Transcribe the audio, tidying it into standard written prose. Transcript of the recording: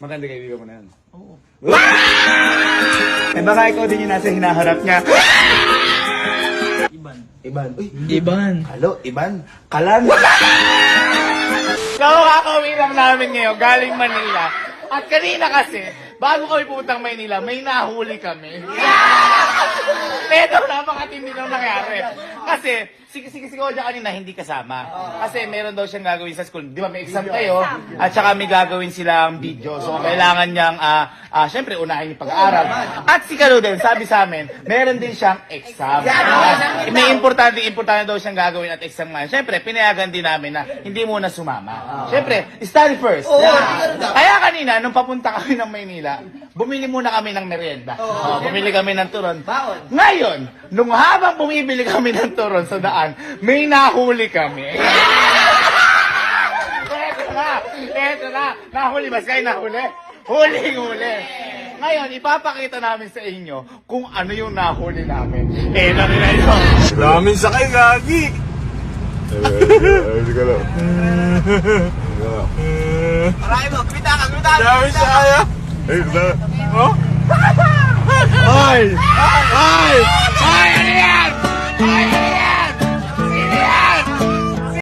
Maganda kaibigan mo na yan. Oo. Eh baka ikaw din yung nasa hinaharap niya. Iban. Iban. Uy, Iban. halo, Iban. Kalan. So, kakauwi lang namin ngayon, galing Manila. At kanina kasi, bago kami pupuntang Maynila, may nahuli kami. Pero napakatindi nang nangyari. Kasi, si Kodja kanina hindi kasama. Kasi meron daw siyang gagawin sa school. Di ba may exam kayo? At saka may gagawin silang video. So, kailangan niyang, syempre, unahin yung pag-aaral. At si Kalo din, sabi sa amin, meron din siyang exam. May importante daw siyang gagawin at exam nga. Syempre, pinayagan din namin na hindi muna sumama. Syempre, study first. Kaya kanina, nung papunta kami ng Maynila, bumili muna kami ng merienda. Bumili kami ng turon. Ngayon, nung habang bumibili kami ng turon sa daan, may nahuli kami. Eto na. Nahuli ba kayo nahuli? Huli. Ngayon, ipapakita namin sa inyo kung ano yung nahuli namin. Eto na yun. Daming sakay, gagi! Sige lang. Marami mo, kumita ka. Daming sakay, ah! Oh? Ay! Ano yan?